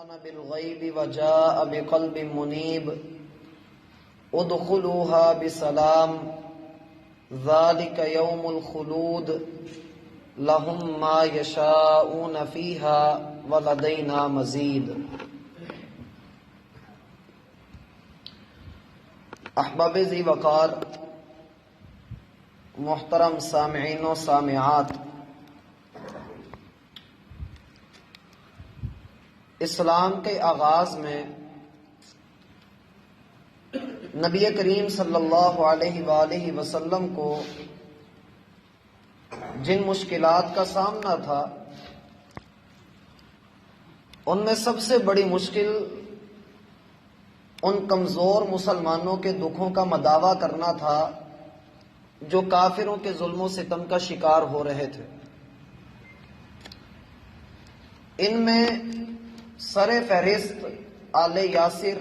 آمن بالغیب وجاء بقلب منیب ادخلوها بسلام ذلك یوم الخلود لهم ما یشاءون فیها ولدینا مزید۔ احباب ذی وقار، محترم سامعین و سامعات، اسلام کے آغاز میں نبی کریم صلی اللہ علیہ وآلہ وسلم کو جن مشکلات کا سامنا تھا، ان میں سب سے بڑی مشکل ان کمزور مسلمانوں کے دکھوں کا مداوع کرنا تھا جو کافروں کے ظلم و ستم کا شکار ہو رہے تھے۔ ان میں سر فہرست آل یاسر،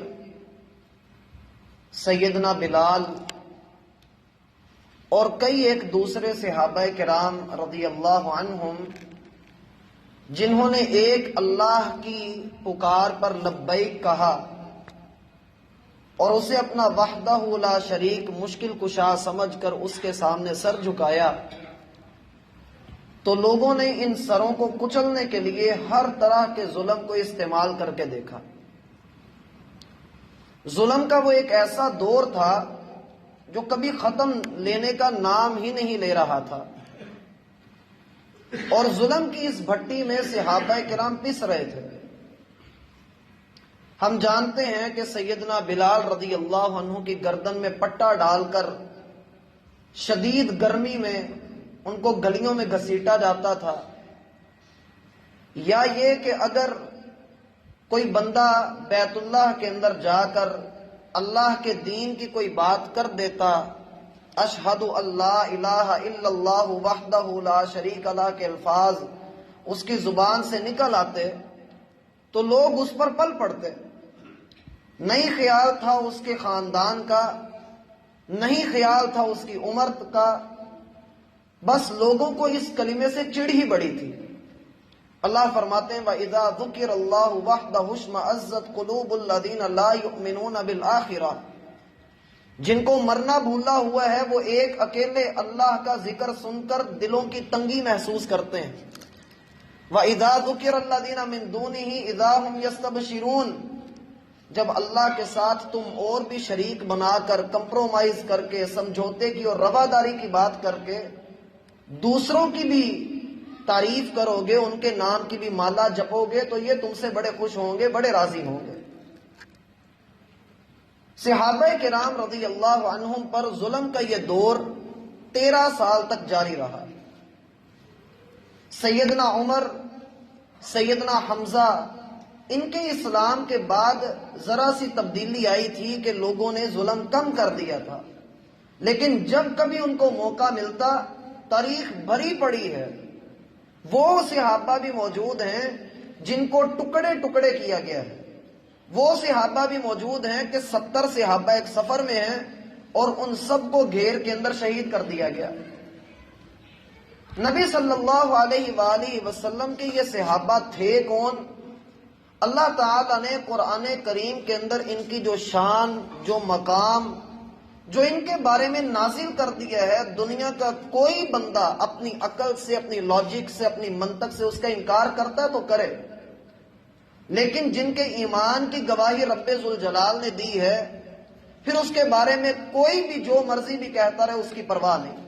سیدنا بلال اور کئی ایک دوسرے صحابہ کرام رضی اللہ عنہم، جنہوں نے ایک اللہ کی پکار پر لبیک کہا اور اسے اپنا وحدہ لا شریک مشکل کشا سمجھ کر اس کے سامنے سر جھکایا، تو لوگوں نے ان سروں کو کچلنے کے لیے ہر طرح کے ظلم کو استعمال کر کے دیکھا۔ ظلم کا وہ ایک ایسا دور تھا جو کبھی ختم لینے کا نام ہی نہیں لے رہا تھا، اور ظلم کی اس بھٹی میں صحابہ کرام پس رہے تھے۔ ہم جانتے ہیں کہ سیدنا بلال رضی اللہ عنہ کی گردن میں پٹا ڈال کر شدید گرمی میں ان کو گلیوں میں گھسیٹا جاتا تھا، یا یہ کہ اگر کوئی بندہ بیت اللہ کے اندر جا کر اللہ کے دین کی کوئی بات کر دیتا، اشہد اللہ الہ الا اللہ وحدہ لا شریک لہ کے الفاظ اس کی زبان سے نکل آتے تو لوگ اس پر پل پڑتے۔ نہیں خیال تھا اس کے خاندان کا، نہیں خیال تھا اس کی عمر کا، بس لوگوں کو اس کلمے سے چڑ ہی بڑی تھی۔ اللہ فرماتے ہیں وَإِذَا ذُكِرَ اللَّهُ وَحْدَهُ اشْمَأَزَّتْ قُلُوبُ الَّذِينَ لَا يُؤْمِنُونَ بِالْآخِرَةِ، جن کو مرنا بھولا ہوا ہے وہ ایک اکیلے اللہ کا ذکر سن کر دلوں کی تنگی محسوس کرتے ہیں۔ وَإِذَا ذُكِرَ الَّذِينَ مِن دُونِهِ إِذَا هُمْ يَسْتَبْشِرُونَ، جب اللہ کے ساتھ تم اور بھی شریک بنا کر، کمپرومائز کر کے، سمجھوتے کی اور رواداری کی بات کر کے دوسروں کی بھی تعریف کرو گے، ان کے نام کی بھی مالا جپو گے، تو یہ تم سے بڑے خوش ہوں گے، بڑے راضی ہوں گے۔ صحابہ کرام رضی اللہ عنہم پر ظلم کا یہ دور 13 سال تک جاری رہا۔ سیدنا عمر، سیدنا حمزہ، ان کے اسلام کے بعد ذرا سی تبدیلی آئی تھی کہ لوگوں نے ظلم کم کر دیا تھا، لیکن جب کبھی ان کو موقع ملتا، تاریخ بھری پڑی ہے، وہ صحابہ بھی موجود ہیں جن کو ٹکڑے ٹکڑے کیا گیا ہے، وہ صحابہ بھی موجود ہیں کہ 70 صحابہ ایک سفر میں ہیں اور ان سب کو گھیر کے اندر شہید کر دیا گیا۔ نبی صلی اللہ علیہ وآلہ وسلم کے یہ صحابہ تھے کون؟ اللہ تعالیٰ نے قرآن کریم کے اندر ان کی جو شان، جو مقام، جو ان کے بارے میں نازل کر دیا ہے، دنیا کا کوئی بندہ اپنی عقل سے، اپنی لاجک سے، اپنی منطق سے اس کا انکار کرتا ہے تو کرے، لیکن جن کے ایمان کی گواہی رب ذوالجلال نے دی ہے، پھر اس کے بارے میں کوئی بھی جو مرضی بھی کہتا رہے، اس کی پرواہ نہیں۔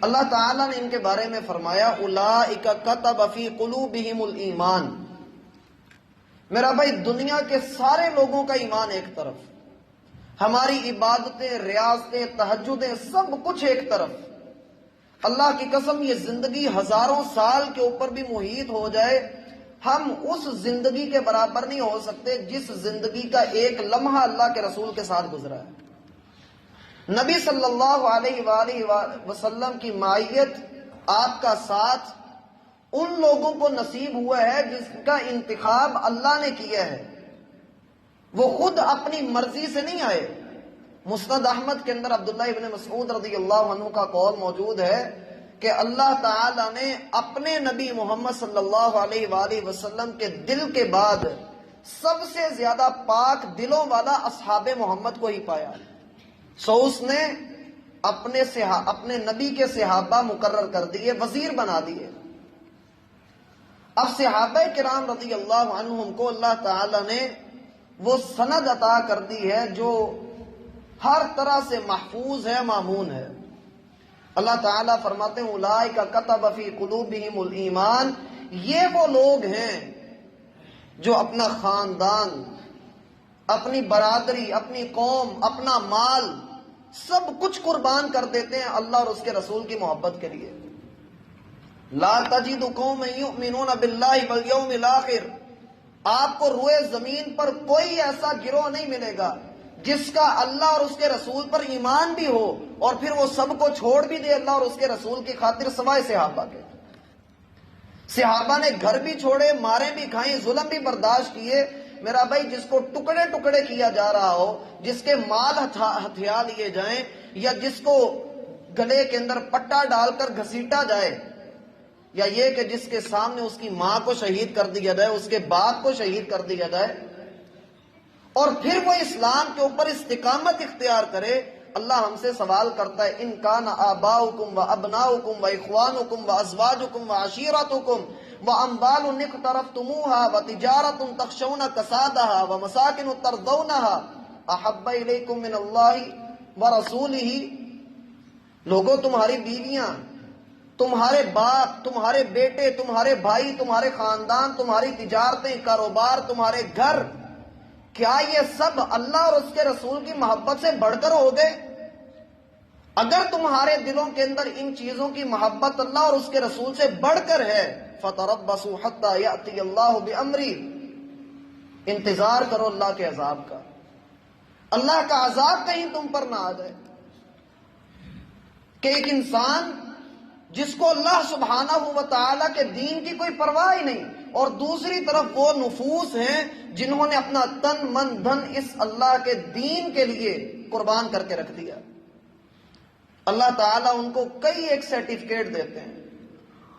اللہ تعالیٰ نے ان کے بارے میں فرمایا اولئک کتب فی قلوبہم الایمان۔ میرا بھائی، دنیا کے سارے لوگوں کا ایمان ایک طرف، ہماری عبادتیں، ریاضتیں، تہجدیں، سب کچھ ایک طرف۔ اللہ کی قسم، یہ زندگی ہزاروں سال کے اوپر بھی محیط ہو جائے، ہم اس زندگی کے برابر نہیں ہو سکتے جس زندگی کا ایک لمحہ اللہ کے رسول کے ساتھ گزرا ہے۔ نبی صلی اللہ علیہ وآلہ وسلم کی معیت، آپ کا ساتھ ان لوگوں کو نصیب ہوا ہے جس کا انتخاب اللہ نے کیا ہے، وہ خود اپنی مرضی سے نہیں آئے۔ مسند احمد کے اندر عبداللہ ابن مسعود رضی اللہ عنہ کا قول موجود ہے کہ اللہ تعالی نے اپنے نبی محمد صلی اللہ علیہ وآلہ وسلم کے دل کے بعد سب سے زیادہ پاک دلوں والا اصحاب محمد کو ہی پایا، سو اس نے اپنے نبی کے صحابہ مقرر کر دیے، وزیر بنا دیے۔ اب صحابہ کرام رضی اللہ عنہم کو اللہ تعالی نے وہ سند عطا کر دی ہے جو ہر طرح سے محفوظ ہے، مامون ہے۔ اللہ تعالیٰ فرماتے ہیں اولئک کتب فی قلوبہم الایمان، یہ وہ لوگ ہیں جو اپنا خاندان، اپنی برادری، اپنی قوم، اپنا مال سب کچھ قربان کر دیتے ہیں اللہ اور اس کے رسول کی محبت کے لیے۔ لا تجد قوما یؤمنون باللہ والیوم الآخر، آپ کو روئے زمین پر کوئی ایسا گروہ نہیں ملے گا جس کا اللہ اور اس کے رسول پر ایمان بھی ہو اور پھر وہ سب کو چھوڑ بھی دے اللہ اور اس کے رسول کی خاطر، سوائے صحابہ کے۔ صحابہ نے گھر بھی چھوڑے، مارے بھی کھائیں، ظلم بھی برداشت کیے۔ میرا بھائی، جس کو ٹکڑے ٹکڑے کیا جا رہا ہو، جس کے مال ہتھیا لیے جائیں، یا جس کو گلے کے اندر پٹا ڈال کر گھسیٹا جائے، یا یہ کہ جس کے سامنے اس کی ماں کو شہید کر دیا جائے، اس کے باپ کو شہید کر دیا جائے، اور پھر وہ اسلام کے اوپر استقامت اختیار کرے، اللہ ہم سے سوال کرتا ہے ان کان آباؤکم و ابناؤکم و اخوانکم و ازواجکم و عشیرتکم و اموال اقترفتموها و تجارت تخشون کسادها و مساکن ترضونها احب الیکم من اللہ و رسولہ، لوگوں تمہاری بیویاں، تمہارے باپ، تمہارے بیٹے، تمہارے بھائی، تمہارے خاندان، تمہاری تجارتیں، کاروبار، تمہارے گھر، کیا یہ سب اللہ اور اس کے رسول کی محبت سے بڑھ کر ہو گئے؟ اگر تمہارے دلوں کے اندر ان چیزوں کی محبت اللہ اور اس کے رسول سے بڑھ کر ہے، فَتَرَبَّصُوا حَتَّى يَأْتِيَ اللَّهُ بِأَمْرِهِ، انتظار کرو اللہ کے عذاب کا، اللہ کا عذاب کہیں تم پر نہ آ جائے۔ کہ ایک انسان جس کو اللہ سبحانہ و تعالیٰ کے دین کی کوئی پرواہ ہی نہیں، اور دوسری طرف وہ نفوس ہیں جنہوں نے اپنا تن من دھن اس اللہ کے دین کے لیے قربان کر کے رکھ دیا، اللہ تعالیٰ ان کو کئی ایک سرٹیفکیٹ دیتے ہیں،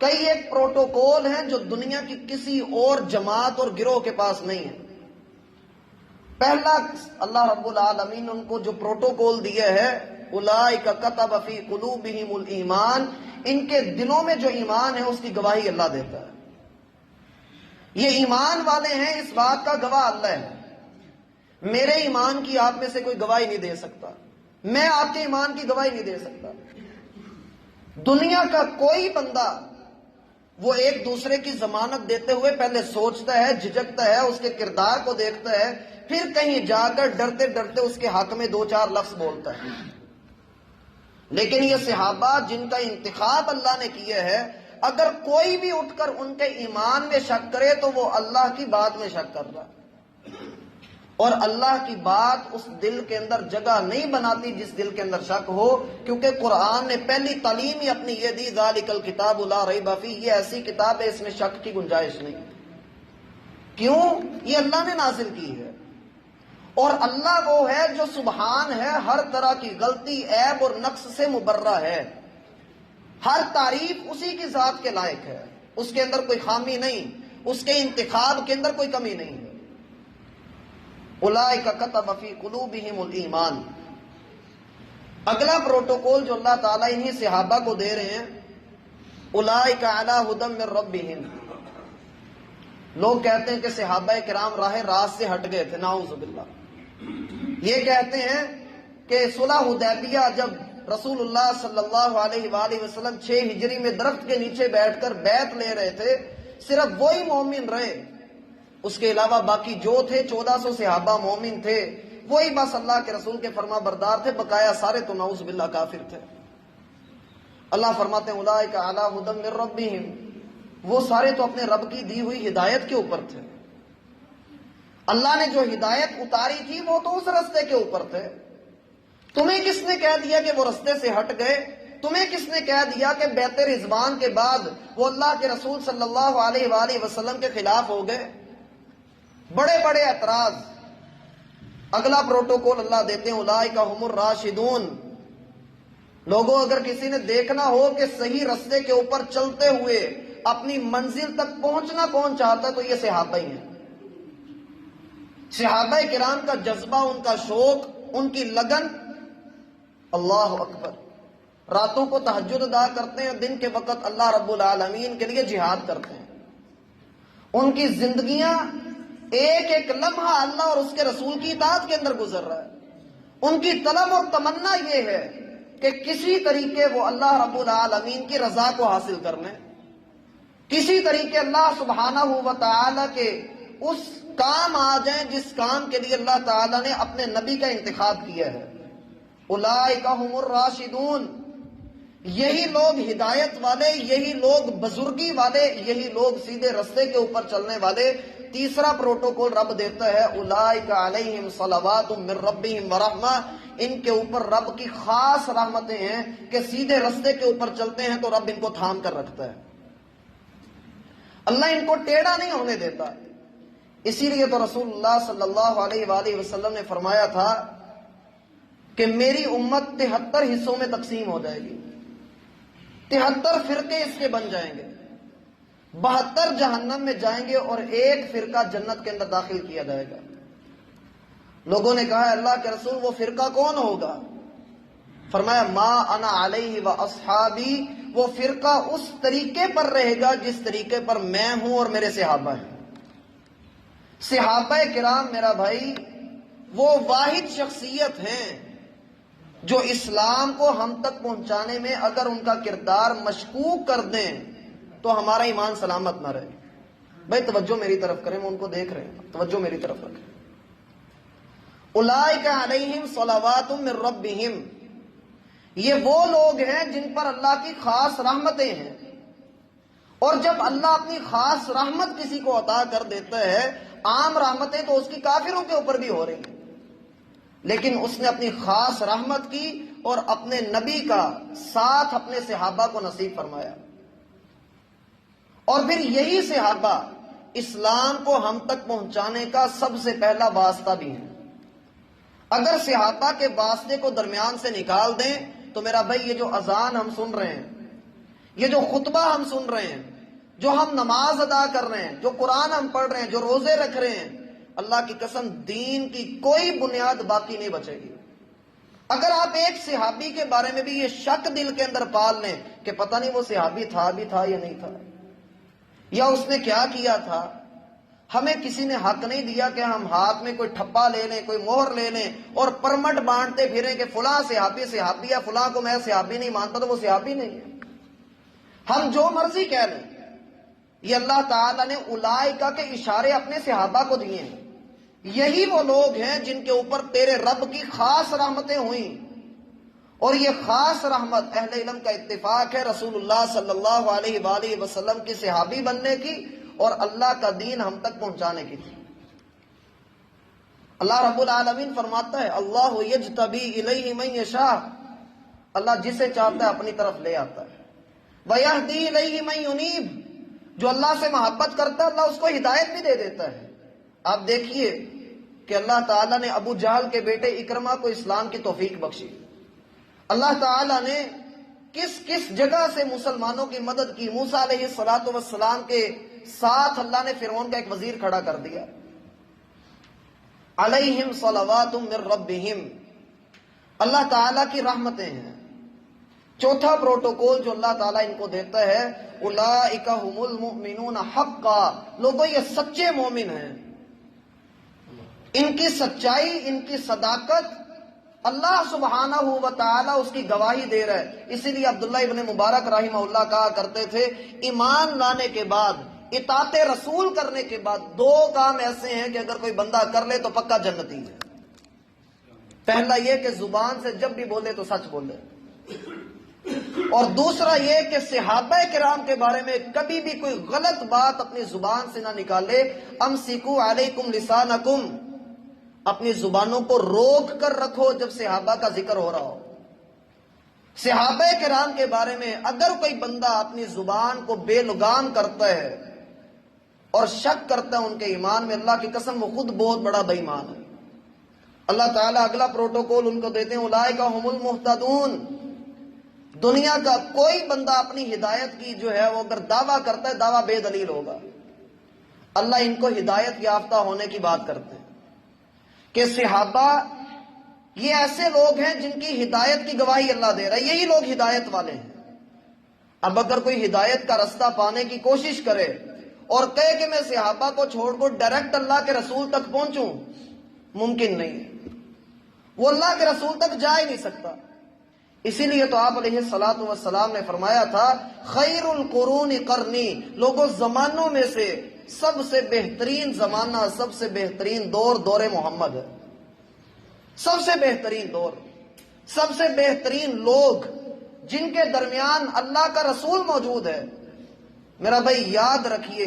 کئی ایک پروٹوکول ہیں جو دنیا کی کسی اور جماعت اور گروہ کے پاس نہیں ہے۔ پہلا اللہ رب العالمین نے ان کو جو پروٹوکول دیا ہے، اولئک کتب فی قلوبہم الایمان، ان کے دلوں میں جو ایمان ہے اس کی گواہی اللہ دیتا ہے۔ یہ ایمان والے ہیں، اس بات کا گواہ اللہ ہے۔ میرے ایمان کی آپ میں سے کوئی گواہی نہیں دے سکتا، میں آپ کے ایمان کی گواہی نہیں دے سکتا۔ دنیا کا کوئی بندہ وہ ایک دوسرے کی ضمانت دیتے ہوئے پہلے سوچتا ہے، جھجکتا ہے، اس کے کردار کو دیکھتا ہے، پھر کہیں جا کر ڈرتے ڈرتے اس کے حق میں دو چار لفظ بولتا ہے۔ لیکن یہ صحابہ جن کا انتخاب اللہ نے کیا ہے، اگر کوئی بھی اٹھ کر ان کے ایمان میں شک کرے تو وہ اللہ کی بات میں شک کر رہا، اور اللہ کی بات اس دل کے اندر جگہ نہیں بناتی جس دل کے اندر شک ہو، کیونکہ قرآن نے پہلی تعلیم ہی اپنی یہ دی، ذالک الکتاب لا ریب فیہ، یہ ایسی کتاب ہے اس میں شک کی گنجائش نہیں۔ کیوں؟ یہ اللہ نے نازل کی ہے، اور اللہ وہ ہے جو سبحان ہے، ہر طرح کی غلطی، عیب اور نقص سے مبرہ ہے، ہر تعریف اسی کی ذات کے لائق ہے، اس کے اندر کوئی خامی نہیں، اس کے انتخاب کے اندر کوئی کمی نہیں ہے۔ اولئک کتب فی قلوبہم الایمان، اگلا پروٹوکول جو اللہ تعالیٰ انہی صحابہ کو دے رہے ہیں، اولئک علی ھدی من ربہم۔ لوگ کہتے ہیں کہ صحابہ کرام راہ راست سے ہٹ گئے تھے، نعوذ باللہ۔ یہ کہتے ہیں کہ صلح حدیبیہ جب رسول اللہ صلی اللہ علیہ وآلہ وسلم 6 ہجری میں درخت کے نیچے بیٹھ کر بیعت لے رہے تھے، صرف وہی مومن رہے، اس کے علاوہ باقی جو تھے 1400 صحابہ مومن تھے، وہی بس اللہ کے رسول کے فرما بردار تھے، بقایا سارے تو نعوذ باللہ کافر تھے۔ اللہ فرماتے ہیں اولئک علی ھدی من ربہم، وہ سارے تو اپنے رب کی دی ہوئی ہدایت کے اوپر تھے، اللہ نے جو ہدایت اتاری تھی وہ تو اس رستے کے اوپر تھے۔ تمہیں کس نے کہہ دیا کہ وہ رستے سے ہٹ گئے؟ تمہیں کس نے کہہ دیا کہ بیعت رضوان کے بعد وہ اللہ کے رسول صلی اللہ علیہ وآلہ وسلم کے خلاف ہو گئے؟ بڑے بڑے اعتراض۔ اگلا پروٹوکول اللہ دیتے ہیں اولئک ھم الراشدون، لوگوں اگر کسی نے دیکھنا ہو کہ صحیح رستے کے اوپر چلتے ہوئے اپنی منزل تک پہنچنا کون چاہتا ہے تو یہ صحابہ ہی ہیں۔ صحابہ کرام کا جذبہ، ان کا شوق، ان کی لگن، اللہ اکبر، راتوں کو تہجد ادا کرتے ہیں، دن کے وقت اللہ رب العالمین کے لیے جہاد کرتے ہیں۔ ان کی زندگیاں ایک ایک لمحہ اللہ اور اس کے رسول کی اطاعت کے اندر گزر رہا ہے۔ ان کی طلب اور تمنا یہ ہے کہ کسی طریقے وہ اللہ رب العالمین کی رضا کو حاصل کر لیں، کسی طریقے اللہ سبحانہ و تعالی کے اس کام آ جائیں جس کام کے لیے اللہ تعالیٰ نے اپنے نبی کا انتخاب کیا ہے۔ اولئک ھم الراشدون، یہی لوگ ہدایت والے، یہی لوگ بزرگی والے، یہی لوگ سیدھے رستے کے اوپر چلنے والے۔ تیسرا پروٹوکول رب دیتا ہے، اولئک علیہم صلوات من ربہم ورحمہ، ان کے اوپر رب کی خاص رحمتیں ہیں کہ سیدھے رستے کے اوپر چلتے ہیں تو رب ان کو تھام کر رکھتا ہے، اللہ ان کو ٹیڑھا نہیں ہونے دیتا۔ اسی لیے تو رسول اللہ صلی اللہ علیہ وآلہ وسلم نے فرمایا تھا کہ میری امت 73 حصوں میں تقسیم ہو جائے گی، 73 فرقے اس کے بن جائیں گے، 72 جہنم میں جائیں گے اور ایک فرقہ جنت کے اندر داخل کیا جائے گا۔ لوگوں نے کہا اللہ کے رسول وہ فرقہ کون ہوگا؟ فرمایا ما انا علیہ و اصحابی، وہ فرقہ اس طریقے پر رہے گا جس طریقے پر میں ہوں اور میرے صحابہ ہیں۔ صحابہ کرام میرا بھائی وہ واحد شخصیت ہیں جو اسلام کو ہم تک پہنچانے میں اگر ان کا کردار مشکوک کر دیں تو ہمارا ایمان سلامت نہ رہے۔ بھائی توجہ میری طرف کریں، میں ان کو دیکھ رہے ہیں، توجہ میری طرف رکھیں۔ اولئک علیہم صلوات من ربہم، یہ وہ لوگ ہیں جن پر اللہ کی خاص رحمتیں ہیں، اور جب اللہ اپنی خاص رحمت کسی کو عطا کر دیتا ہے، عام رحمتیں تو اس کی کافروں کے اوپر بھی ہو رہی ہیں، لیکن اس نے اپنی خاص رحمت کی اور اپنے نبی کا ساتھ اپنے صحابہ کو نصیب فرمایا، اور پھر یہی صحابہ اسلام کو ہم تک پہنچانے کا سب سے پہلا واسطہ بھی ہے۔ اگر صحابہ کے واسطے کو درمیان سے نکال دیں تو میرا بھائی یہ جو اذان ہم سن رہے ہیں، یہ جو خطبہ ہم سن رہے ہیں، جو ہم نماز ادا کر رہے ہیں، جو قرآن ہم پڑھ رہے ہیں، جو روزے رکھ رہے ہیں، اللہ کی قسم دین کی کوئی بنیاد باقی نہیں بچے گی۔ اگر آپ ایک صحابی کے بارے میں بھی یہ شک دل کے اندر پال لیں کہ پتہ نہیں وہ صحابی تھا بھی تھا یا نہیں تھا، یا اس نے کیا کیا تھا، ہمیں کسی نے حق نہیں دیا کہ ہم ہاتھ میں کوئی ٹھپا لے لیں، کوئی مہر لے لیں اور پرمٹ بانٹتے پھریں کہ فلاں صحابی صحابی ہے، فلاں کو میں صحابی نہیں مانتا تو وہ صحابی نہیں ہے۔ ہم جو مرضی کہہ لیں، یہ اللہ تعالیٰ نے اولئک کے اشارے اپنے صحابہ کو دیے ہیں۔ یہی وہ لوگ ہیں جن کے اوپر تیرے رب کی خاص رحمتیں ہوئیں، اور یہ خاص رحمت اہل علم کا اتفاق ہے رسول اللہ صلی اللہ علیہ وآلہ وسلم کی صحابی بننے کی اور اللہ کا دین ہم تک پہنچانے کی تھی۔ اللہ رب العالمین فرماتا ہے اللہ یجتبی الیہ من یشاء، اللہ جسے چاہتا ہے اپنی طرف لے آتا ہے، ویہدی الیہ من ینیب، جو اللہ سے محبت کرتا ہے اللہ اس کو ہدایت بھی دے دیتا ہے۔ آپ دیکھیے کہ اللہ تعالیٰ نے ابو جہل کے بیٹے اکرمہ کو اسلام کی توفیق بخشی، اللہ تعالیٰ نے کس کس جگہ سے مسلمانوں کی مدد کی۔ موسیٰ علیہ السلام کے ساتھ اللہ نے فرعون کا ایک وزیر کھڑا کر دیا۔ علیہم صلوات من ربہم، اللہ تعالیٰ کی رحمتیں ہیں۔ چوتھا پروٹوکول جو اللہ تعالیٰ ان کو دیتا ہے، اولئک ھم المؤمنون حقا، لوگوں یہ سچے مومن ہیں، ان کی سچائی، ان کی صداقت اللہ سبحانہ و تعالیٰ اس کی گواہی دے رہا ہے۔ اسی لیے عبداللہ ابن مبارک رحمہ اللہ کہا کرتے تھے ایمان لانے کے بعد، اطاعت رسول کرنے کے بعد دو کام ایسے ہیں کہ اگر کوئی بندہ کر لے تو پکا جنتی ہے۔ پہلا یہ کہ زبان سے جب بھی بولے تو سچ بولے، اور دوسرا یہ کہ صحابہ کرام کے بارے میں کبھی بھی کوئی غلط بات اپنی زبان سے نہ نکالے۔ امسکو علیکم لسانکم، اپنی زبانوں کو روک کر رکھو جب صحابہ کا ذکر ہو رہا ہو۔ صحابہ کرام کے بارے میں اگر کوئی بندہ اپنی زبان کو بے لگام کرتا ہے اور شک کرتا ہے ان کے ایمان میں، اللہ کی قسم وہ خود بہت بڑا بے ایمان ہے۔ اللہ تعالیٰ اگلا پروٹوکول ان کو دیتے ہیں اولئک ھم المہتدون، دنیا کا کوئی بندہ اپنی ہدایت کی جو ہے وہ اگر دعویٰ کرتا ہے دعویٰ بے دلیل ہوگا۔ اللہ ان کو ہدایت یافتہ ہونے کی بات کرتے ہیں کہ صحابہ یہ ایسے لوگ ہیں جن کی ہدایت کی گواہی اللہ دے رہا ہے، یہی لوگ ہدایت والے ہیں۔ اب اگر کوئی ہدایت کا رستہ پانے کی کوشش کرے اور کہے کہ میں صحابہ کو چھوڑ کر ڈائریکٹ اللہ کے رسول تک پہنچوں، ممکن نہیں ہے، وہ اللہ کے رسول تک جا ہی نہیں سکتا۔ اسی لیے تو آپ علیہ الصلوۃ والسلام نے فرمایا تھا خیر القرون قرنی، لوگوں زمانوں میں سے سب سے بہترین زمانہ، سب سے بہترین دور محمد ہے۔ سب سے بہترین دور، سب سے بہترین لوگ جن کے درمیان اللہ کا رسول موجود ہے۔ میرا بھائی یاد رکھیے،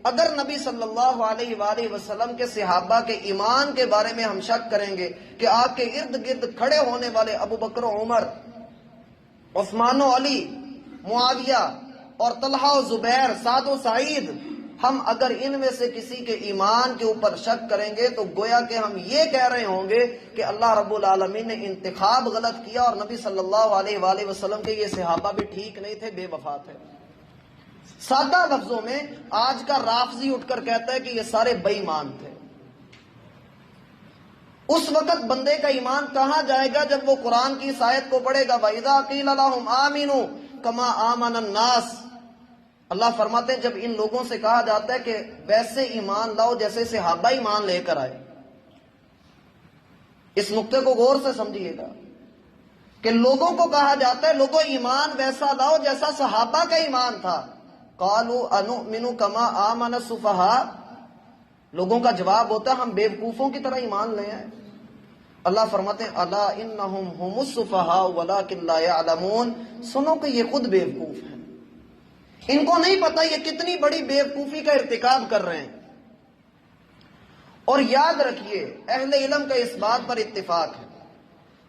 اگر نبی صلی اللہ علیہ وآلہ وسلم کے صحابہ کے ایمان کے بارے میں ہم شک کریں گے کہ آپ کے ارد گرد کھڑے ہونے والے ابو بکر و عمر، عثمان و علی، معاویہ اور طلحہ و زبیر، سعد و سعید، ہم اگر ان میں سے کسی کے ایمان کے اوپر شک کریں گے تو گویا کہ ہم یہ کہہ رہے ہوں گے کہ اللہ رب العالمین نے انتخاب غلط کیا اور نبی صلی اللہ علیہ وآلہ وسلم کے یہ صحابہ بھی ٹھیک نہیں تھے، بے وفا تھے۔ سادہ لفظوں میں آج کا رافضی اٹھ کر کہتا ہے کہ یہ سارے بے ایمان تھے۔ اس وقت بندے کا ایمان کہاں جائے گا جب وہ قرآن کی اس آیت کو پڑھے گا وَإِذَا قِيلَ لَهُمْ آمِنُوا كَمَا آمَنَ النَّاسِ۔ اللہ فرماتے ہیں جب ان لوگوں سے کہا جاتا ہے کہ ویسے ایمان لاؤ جیسے صحابہ ایمان لے کر آئے۔ اس نقطے کو غور سے سمجھیے گا کہ لوگوں کو کہا جاتا ہے لوگوں ایمان ویسا لاؤ جیسا صحابہ کا ایمان تھا۔ قَالُوا أَنُؤْمِنُ كَمَا آمَنَ السُّفَهَاءُ، لوگوں کا جواب ہوتا ہے ہم بیوقوفوں کی طرح ایمان لے آئے۔ اللہ فرماتے ہیں الا انہم هم السفہاء ولکن لا یعلمون، سنو کہ یہ خود بیوقوف ہیں، ان کو نہیں پتہ یہ کتنی بڑی بیوقوفی کا ارتکاب کر رہے ہیں۔ اور یاد رکھیے اہل علم کا اس بات پر اتفاق ہے،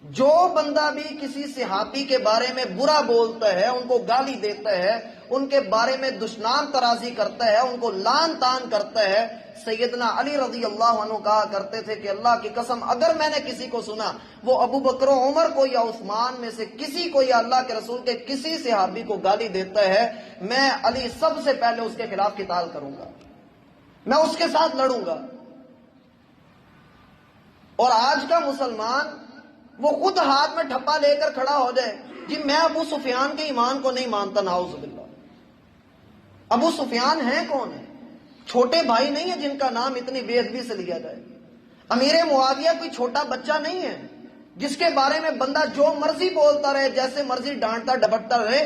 جو بندہ بھی کسی صحابی کے بارے میں برا بولتا ہے، ان کو گالی دیتا ہے، ان کے بارے میں دشنام ترازی کرتا ہے، ان کو لان تان کرتا ہے، سیدنا علی رضی اللہ عنہ کہا کرتے تھے کہ اللہ کی قسم اگر میں نے کسی کو سنا وہ ابو بکر و عمر کو یا عثمان میں سے کسی کو یا اللہ کے رسول کے کسی صحابی کو گالی دیتا ہے، میں علی سب سے پہلے اس کے خلاف قتال کروں گا، میں اس کے ساتھ لڑوں گا۔ اور آج کا مسلمان وہ خود ہاتھ میں ٹھپا لے کر کھڑا ہو جائے جی میں ابو سفیان کے ایمان کو نہیں مانتا، نعوذ باللہ۔ ابو سفیان ہے کون ہے؟ چھوٹے بھائی نہیں ہے جن کا نام اتنی بے ادبی سے لیا جائے۔ امیر معاویہ کوئی چھوٹا بچہ نہیں ہے جس کے بارے میں بندہ جو مرضی بولتا رہے، جیسے مرضی ڈانٹتا ڈپٹتا رہے۔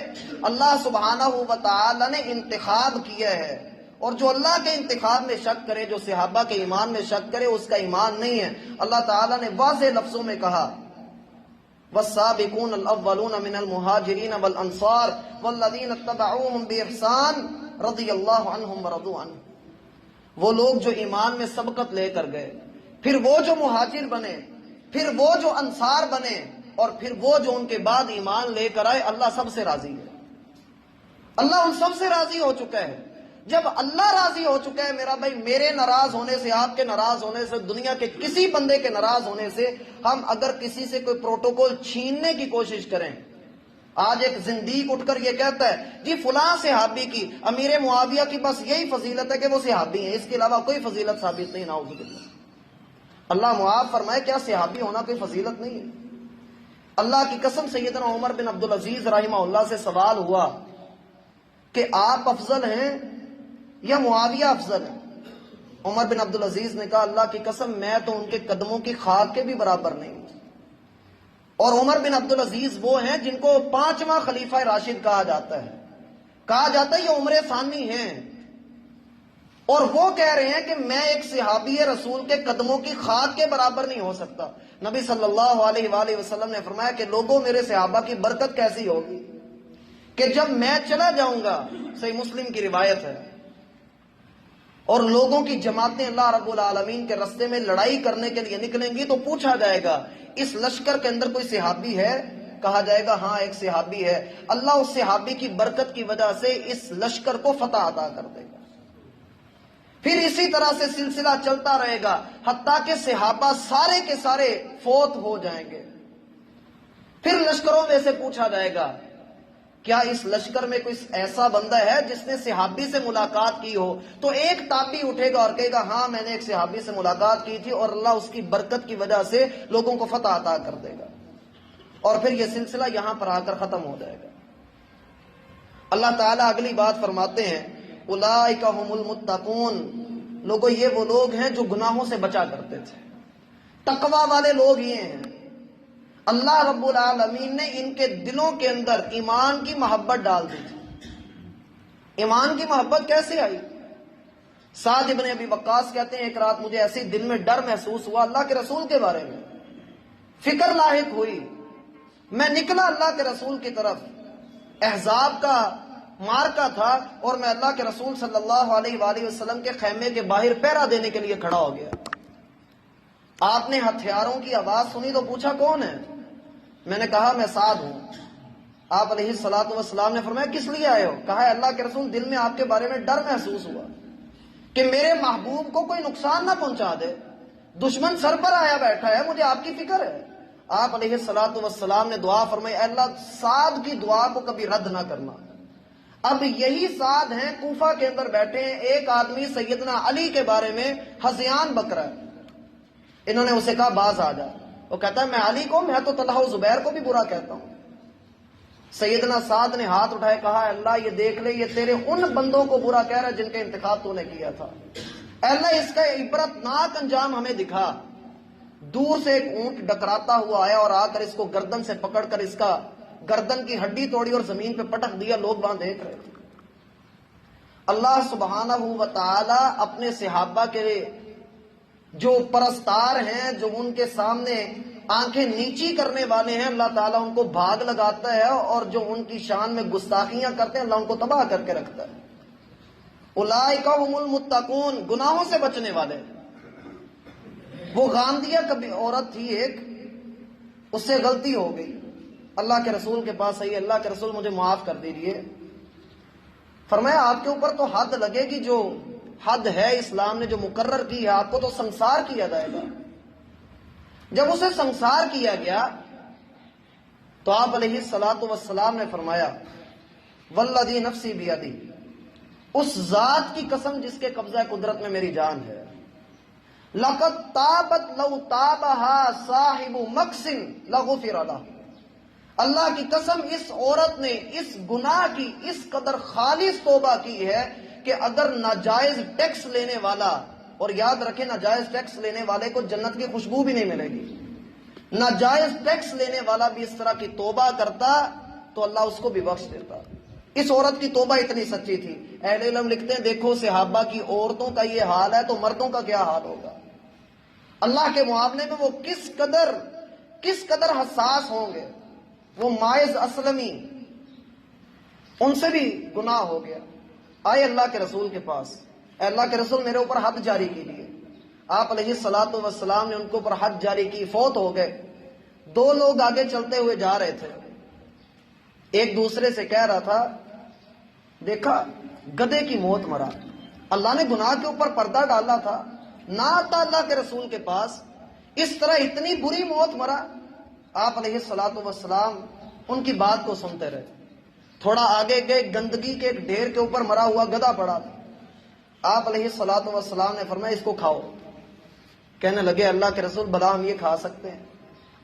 اللہ سبحانہ و تعالی نے انتخاب کیا ہے، اور جو اللہ کے انتخاب میں شک کرے، جو صحابہ کے ایمان میں شک کرے، اس کا ایمان نہیں ہے۔ اللہ تعالیٰ نے واضح لفظوں میں کہا والسابقون الاولون من المہاجرین والانصار والذین اتبعوهم بإحسان رضی اللہ عنہم ورضوا عنہ، وہ لوگ جو ایمان میں سبقت لے کر گئے، پھر وہ جو مہاجر بنے، پھر وہ جو انصار بنے، اور پھر وہ جو ان کے بعد ایمان لے کر آئے، اللہ سب سے راضی ہے۔ اللہ ان سب سے راضی ہو چکا ہے۔ جب اللہ راضی ہو چکا ہے میرا بھائی، میرے ناراض ہونے سے، آپ کے ناراض ہونے سے، دنیا کے کسی بندے کے ناراض ہونے سے، ہم اگر کسی سے کوئی پروٹوکول چھیننے کی کوشش کریں، آج ایک زندیق اٹھ کر یہ کہتا ہے جی فلاں صحابی کی، امیر معاویہ کی بس یہی فضیلت ہے کہ وہ صحابی ہیں، اس کے علاوہ کوئی فضیلت ثابت نہیں، نعوذ باللہ۔ اللہ معاف فرمائے، کیا صحابی ہونا کوئی فضیلت نہیں ہے؟ اللہ کی قسم سیدنا عمر بن عبدالعزیز رحمہ اللہ سے سوال ہوا کہ آپ افضل ہیں یا معاویہ افضل ہے؟ عمر بن عبدالعزیز نے کہا اللہ کی قسم میں تو ان کے قدموں کی خاک کے بھی برابر نہیں ہوں۔ اور عمر بن عبدالعزیز وہ ہیں جن کو 5واں خلیفہ راشد کہا جاتا ہے، کہا جاتا ہے یہ عمر ثانی ہیں، اور وہ کہہ رہے ہیں کہ میں ایک صحابی رسول کے قدموں کی خاک کے برابر نہیں ہو سکتا۔ نبی صلی اللہ علیہ وآلہ وسلم نے فرمایا کہ لوگوں میرے صحابہ کی برکت کیسی ہوگی کہ جب میں چلا جاؤں گا، صحیح مسلم کی روایت ہے، اور لوگوں کی جماعتیں اللہ رب العالمین کے رستے میں لڑائی کرنے کے لیے نکلیں گی تو پوچھا جائے گا اس لشکر کے اندر کوئی صحابی ہے؟ کہا جائے گا ہاں ایک صحابی ہے۔ اللہ اس صحابی کی برکت کی وجہ سے اس لشکر کو فتح عطا کر دے گا۔ پھر اسی طرح سے سلسلہ چلتا رہے گا حتیٰ کہ صحابہ سارے کے سارے فوت ہو جائیں گے۔ پھر لشکروں میں سے پوچھا جائے گا کیا اس لشکر میں کوئی ایسا بندہ ہے جس نے صحابی سے ملاقات کی ہو؟ تو ایک تابعی اٹھے گا اور کہے گا ہاں میں نے ایک صحابی سے ملاقات کی تھی اور اللہ اس کی برکت کی وجہ سے لوگوں کو فتح عطا کر دے گا، اور پھر یہ سلسلہ یہاں پر آ کر ختم ہو جائے گا۔ اللہ تعالیٰ اگلی بات فرماتے ہیں اولئک ھم المتقون، لوگوں یہ وہ لوگ ہیں جو گناہوں سے بچا کرتے تھے، تقوی والے لوگ یہ ہیں۔ اللہ رب العالمین نے ان کے دلوں کے اندر ایمان کی محبت ڈال دی تھی۔ ایمان کی محبت کیسے آئی؟ سعد ابن ابی وقاص کہتے ہیں ایک رات مجھے ایسی دل میں ڈر محسوس ہوا اللہ کے رسول کے بارے میں، فکر لاحق ہوئی، میں نکلا اللہ کے رسول کی طرف، احزاب کا مارکا تھا اور میں اللہ کے رسول صلی اللہ علیہ وآلہ وسلم کے خیمے کے باہر پہرا دینے کے لیے کھڑا ہو گیا۔ آپ نے ہتھیاروں کی آواز سنی تو پوچھا کون ہے؟ میں نے کہا میں سعد ہوں۔ آپ علیہ الصلوۃ والسلام نے فرمایا کس لیے آئے ہو؟ کہا ہے اللہ کے رسول دل میں آپ کے بارے میں ڈر محسوس ہوا کہ میرے محبوب کو کوئی نقصان نہ پہنچا دے، دشمن سر پر آیا بیٹھا ہے، مجھے آپ کی فکر ہے۔ آپ علیہ الصلوۃ والسلام نے دعا فرمائی اے اللہ سعد کی دعا کو کبھی رد نہ کرنا۔ اب یہی سعد ہیں کوفہ کے اندر بیٹھے ہیں، ایک آدمی سیدنا علی کے بارے میں ہذیان بک رہا ہے، انہوں نے اسے کہا باز آ جا، وہ کہتا ہے میں علی کو، میں تو طلحہ و زبیر کو بھی برا کہتا ہوں۔ سیدنا سعد نے ہاتھ اٹھائے کہا اللہ یہ دیکھ لے یہ تیرے ان بندوں کو برا کہہ رہا ہے جن کا انتخاب تو نے کیا تھا، اے اللہ اس کا عبرت ناک انجام ہمیں دکھا۔ دور سے ایک اونٹ ڈکراتا ہوا آیا اور آ کر اس کو گردن سے پکڑ کر اس کا گردن کی ہڈی توڑی اور زمین پہ پٹک دیا، لوگ وہاں دیکھ رہے تھے۔ اللہ سبحانہ و تعالی اپنے صحابہ کے جو پرستار ہیں، جو ان کے سامنے آنکھیں نیچی کرنے والے ہیں، اللہ تعالیٰ ان کو بھاگ لگاتا ہے، اور جو ان کی شان میں گستاخیاں کرتے ہیں اللہ ان کو تباہ کر کے رکھتا ہے۔ اولئک ھم المتقون، گناہوں سے بچنے والے۔ وہ غامدیہ کبھی عورت تھی ایک، اس سے غلطی ہو گئی، اللہ کے رسول کے پاس آئی، اللہ کے رسول مجھے معاف کر دیجیے۔ فرمایا آپ کے اوپر تو حد لگے گی، جو حد ہے اسلام نے جو مقرر کی ہے، آپ کو تو سنسار کیا جائے گا۔ جب اسے سنسار کیا گیا تو آپ علیہ الصلوۃ والسلام نے فرمایا والذی نفسی بیدی، اس ذات کی قسم جس کے قبضہ قدرت میں میری جان ہے، لقد تابت لو تابها صاحب مکس لغفر لہ، اللہ کی قسم اس عورت نے اس گناہ کی اس قدر خالص توبہ کی ہے کہ اگر ناجائز ٹیکس لینے والا، اور یاد رکھیں ناجائز ٹیکس لینے والے کو جنت کی خوشبو بھی نہیں ملے گی، ناجائز ٹیکس لینے والا بھی اس طرح کی توبہ کرتا تو اللہ اس کو بھی بخش دیتا۔ اس عورت کی توبہ اتنی سچی تھی۔ اہل علم لکھتے ہیں دیکھو صحابہ کی عورتوں کا یہ حال ہے تو مردوں کا کیا حال ہوگا، اللہ کے معاملے میں وہ کس قدر حساس ہوں گے۔ وہ مائز اسلمی، ان سے بھی گناہ ہو گیا، آئے اللہ کے رسول کے پاس، اے اللہ کے رسول میرے اوپر حد جاری کیجیے۔ آپ علیہ الصلوۃ والسلام نے ان کے اوپر حد جاری کی، فوت ہو گئے۔ دو لوگ آگے چلتے ہوئے جا رہے تھے، ایک دوسرے سے کہہ رہا تھا دیکھا گدھے کی موت مرا، اللہ نے گناہ کے اوپر پردہ ڈالا تھا، نہ آتا اللہ کے رسول کے پاس، اس طرح اتنی بری موت مرا۔ آپ علیہ الصلوۃ والسلام ان کی بات کو سنتے رہے۔ تھوڑا آگے گئے، گندگی کے ایک ڈھیر کے اوپر مرا ہوا گدھا پڑا تھا۔ آپ علیہ الصلوۃ والسلام نے فرمایا اس کو کھاؤ۔ کہنے لگے اللہ کے رسول بلا ہم یہ کھا سکتے ہیں؟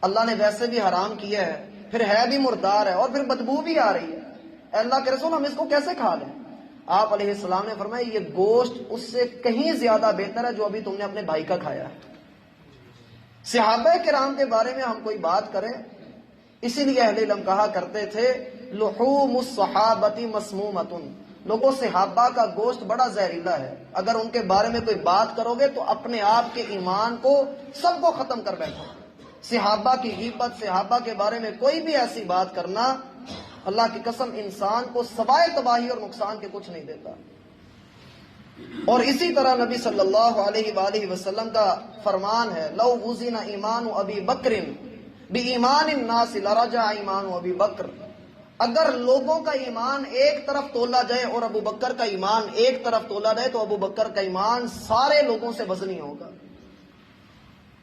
اللہ نے ویسے بھی حرام کیا ہے، پھر ہے بھی مردار ہے اور پھر بدبو بھی آ رہی ہے، اے اللہ کے رسول ہم اس کو کیسے کھا لیں؟ آپ علیہ السلام نے فرمایا یہ گوشت اس سے کہیں زیادہ بہتر ہے جو ابھی تم نے اپنے بھائی کا کھایا ہے۔ صحابہ کرام کے بارے میں ہم کوئی بات کریں، اسی لیے اہل علم کہا کرتے تھے لحوم الصحابۃ مسمومۃ، لوگوں صحابہ کا گوشت بڑا زہریلا ہے، اگر ان کے بارے میں کوئی بات کرو گے تو اپنے آپ کے ایمان کو سب کو ختم کر بیٹھو۔ صحابہ کی غیبت، صحابہ کے بارے میں کوئی بھی ایسی بات کرنا اللہ کی قسم انسان کو سوائے تباہی اور نقصان کے کچھ نہیں دیتا۔ اور اسی طرح نبی صلی اللہ علیہ وآلہ وسلم کا فرمان ہے لو وزن ایمان ابی بکر بایمان الناس لرجع ایمان ابی بکر، اگر لوگوں کا ایمان ایک طرف تولا جائے اور ابو بکر کا ایمان ایک طرف تولا جائے تو ابو بکر کا ایمان سارے لوگوں سے وزنی ہوگا۔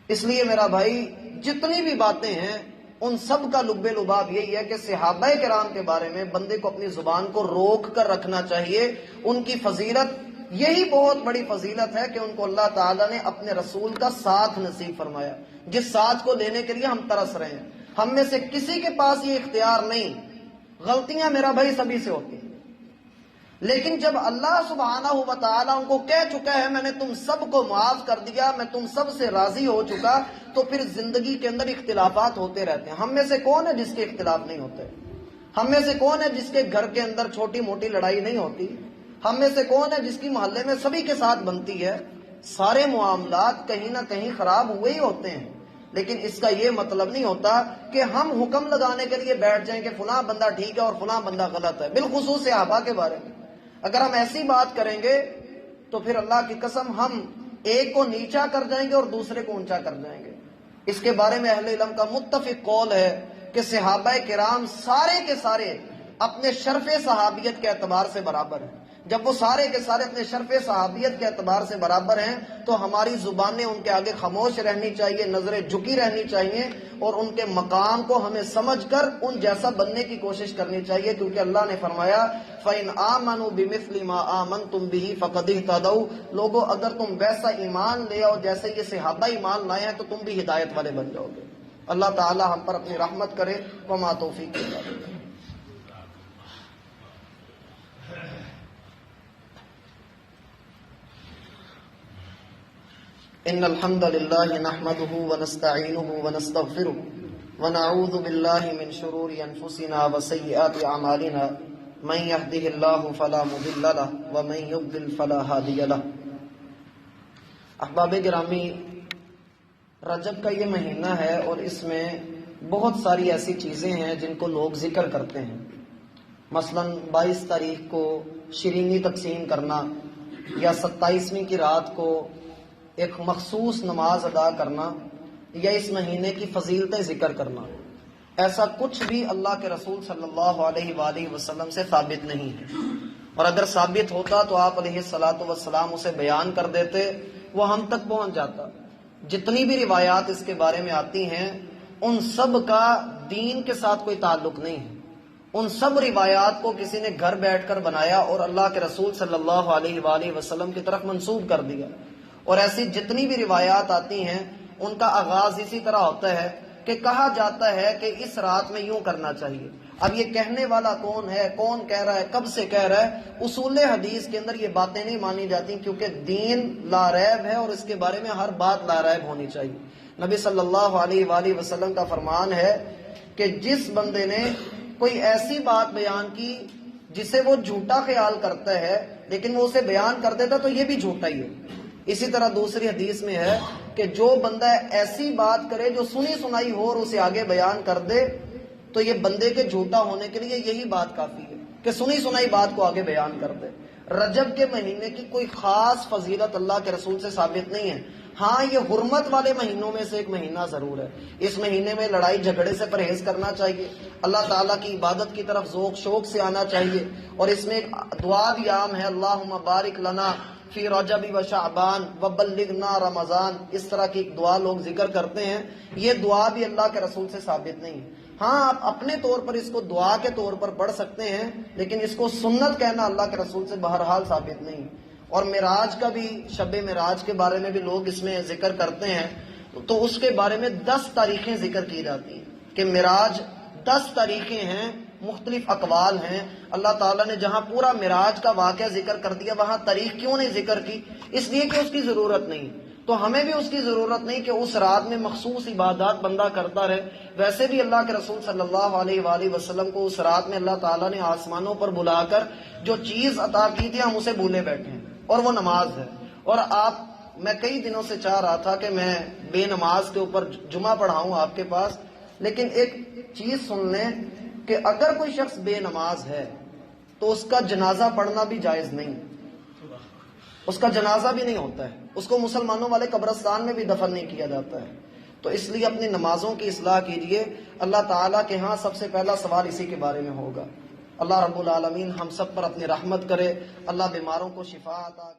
اس لیے میرا بھائی جتنی بھی باتیں ہیں ان سب کا لب لباب یہی ہے کہ صحابہ کرام کے بارے میں بندے کو اپنی زبان کو روک کر رکھنا چاہیے. ان کی فضیلت یہی بہت بڑی فضیلت ہے کہ ان کو اللہ تعالیٰ نے اپنے رسول کا ساتھ نصیب فرمایا، جس ساتھ کو لینے کے لیے ہم ترس رہے ہیں. ہم میں سے کسی کے پاس یہ اختیار نہیں. غلطیاں میرا بھائی سبھی سے ہوتی ہیں، لیکن جب اللہ سبحانہ و تعالیٰ ان کو کہہ چکا ہے میں نے تم سب کو معاف کر دیا، میں تم سب سے راضی ہو چکا، تو پھر زندگی کے اندر اختلافات ہوتے رہتے ہیں. ہم میں سے کون ہے جس کے اختلاف نہیں ہوتے؟ ہم میں سے کون ہے جس کے گھر کے اندر چھوٹی موٹی لڑائی نہیں ہوتی؟ ہم میں سے کون ہے جس کی محلے میں سبھی کے ساتھ بنتی ہے؟ سارے معاملات کہیں نہ کہیں خراب ہوئے ہی ہوتے ہیں. لیکن اس کا یہ مطلب نہیں ہوتا کہ ہم حکم لگانے کے لیے بیٹھ جائیں کہ فلاں بندہ ٹھیک ہے اور فلاں بندہ غلط ہے. بالخصوص صحابہ کے بارے میں اگر ہم ایسی بات کریں گے تو پھر اللہ کی قسم ہم ایک کو نیچا کر جائیں گے اور دوسرے کو اونچا کر جائیں گے. اس کے بارے میں اہل علم کا متفق قول ہے کہ صحابہ کرام سارے کے سارے اپنے شرف صحابیت کے اعتبار سے برابر ہیں. جب وہ سارے کے سارے اپنے شرف صحابیت کے اعتبار سے برابر ہیں تو ہماری زبانیں ان کے آگے خاموش رہنی چاہیے، نظریں جھکی رہنی چاہیے، اور ان کے مقام کو ہمیں سمجھ کر ان جیسا بننے کی کوشش کرنی چاہیے. کیونکہ اللہ نے فرمایا فَإِنْ آمَنُوا بِمِثْلِ مَا آمَنْتُمْ بِهِ فَقَدْ اهْتَدَوْا. لوگوں اگر تم ویسا ایمان لے آؤ جیسے یہ صحابہ ایمان لائے ہیں تو تم بھی ہدایت والے بن جاؤ گے. اللہ تعالی ہم پر اپنی رحمت کرے. وما توفیق الا باللہ. ان الحمد لله نحمده ونستعينه ونستغفره ونعوذ بالله من شرور انفسنا وسيئات اعمالنا من يهده الله فلا مضل له ومن يضلل فلا هادي له. احباب گرامی، رجب کا یہ مہینہ ہے اور اس میں بہت ساری ایسی چیزیں ہیں جن کو لوگ ذکر کرتے ہیں. مثلا 22 تاریخ کو شیرینی تقسیم کرنا، یا 27ویں کی رات کو ایک مخصوص نماز ادا کرنا، یا اس مہینے کی فضیلتیں ذکر کرنا. ایسا کچھ بھی اللہ کے رسول صلی اللہ علیہ وآلہ وسلم سے ثابت نہیں ہے، اور اگر ثابت ہوتا تو آپ علیہ الصلاۃ والسلام اسے بیان کر دیتے، وہ ہم تک پہنچ جاتا. جتنی بھی روایات اس کے بارے میں آتی ہیں ان سب کا دین کے ساتھ کوئی تعلق نہیں ہے. ان سب روایات کو کسی نے گھر بیٹھ کر بنایا اور اللہ کے رسول صلی اللہ علیہ وآلہ وسلم کی طرف منسوب کر دیا. اور ایسی جتنی بھی روایات آتی ہیں ان کا آغاز اسی طرح ہوتا ہے کہ کہا جاتا ہے کہ اس رات میں یوں کرنا چاہیے. اب یہ کہنے والا کون ہے، کون کہہ رہا ہے، کب سے کہہ رہا ہے، اصول حدیث کے اندر یہ باتیں نہیں مانی جاتی، کیونکہ دین لا ریب ہے اور اس کے بارے میں ہر بات لا ریب ہونی چاہیے. نبی صلی اللہ علیہ وآلہ وسلم کا فرمان ہے کہ جس بندے نے کوئی ایسی بات بیان کی جسے وہ جھوٹا خیال کرتا ہے لیکن وہ اسے بیان کر دیتا تو یہ بھی جھوٹا ہی ہے. اسی طرح دوسری حدیث میں ہے کہ جو بندہ ایسی بات کرے جو سنی سنائی ہو اور اسے آگے بیان کر دے تو یہ بندے کے جھوٹا ہونے کے لیے یہی بات کافی ہے کہ سنی سنائی بات کو آگے بیان کر دے. رجب کے مہینے کی کوئی خاص فضیلت اللہ کے رسول سے ثابت نہیں ہے. ہاں یہ حرمت والے مہینوں میں سے ایک مہینہ ضرور ہے. اس مہینے میں لڑائی جھگڑے سے پرہیز کرنا چاہیے، اللہ تعالیٰ کی عبادت کی طرف ذوق شوق سے آنا چاہیے. اور اس میں ایک دعا بھی عام ہے، اللہم بارک لنا فی رجب و شعبان وبلغنا رمضان. اس طرح کی ایک دعا لوگ ذکر کرتے ہیں. یہ دعا بھی اللہ کے رسول سے ثابت نہیں ہے. ہاں آپ اپنے طور پر اس کو دعا کے طور پر پڑھ سکتے ہیں، لیکن اس کو سنت کہنا اللہ کے رسول سے بہرحال ثابت نہیں. اور معراج کا بھی، شب معراج کے بارے میں بھی لوگ اس میں ذکر کرتے ہیں، تو اس کے بارے میں 10 تاریخیں ذکر کی جاتی ہیں کہ معراج 10 تاریخیں ہیں، مختلف اقوال ہیں. اللہ تعالیٰ نے جہاں پورا معراج کا واقعہ ذکر کر دیا وہاں تاریخ کیوں نہیں ذکر کی؟ اس لیے کہ اس کی ضرورت نہیں. تو ہمیں بھی اس کی ضرورت نہیں کہ اس رات میں مخصوص عبادات بندہ کرتا رہے. ویسے بھی اللہ کے رسول صلی اللہ علیہ وآلہ وسلم کو اس رات میں اللہ تعالیٰ نے آسمانوں پر بلا کر جو چیز عطا کی تھی ہم اسے بھولے بیٹھے ہیں، اور وہ نماز ہے. اور میں کئی دنوں سے چاہ رہا تھا کہ میں بے نماز کے اوپر جمعہ پڑھاؤں آپ کے پاس، لیکن ایک چیز سن لیں کہ اگر کوئی شخص بے نماز ہے تو اس کا جنازہ پڑھنا بھی جائز نہیں، اس کا جنازہ بھی نہیں ہوتا ہے، اس کو مسلمانوں والے قبرستان میں بھی دفن نہیں کیا جاتا ہے. تو اس لیے اپنی نمازوں کی اصلاح کیجیے. اللہ تعالیٰ کے ہاں سب سے پہلا سوال اسی کے بارے میں ہوگا. اللہ رب العالمین ہم سب پر اپنی رحمت کرے. اللہ بیماروں کو شفا عطا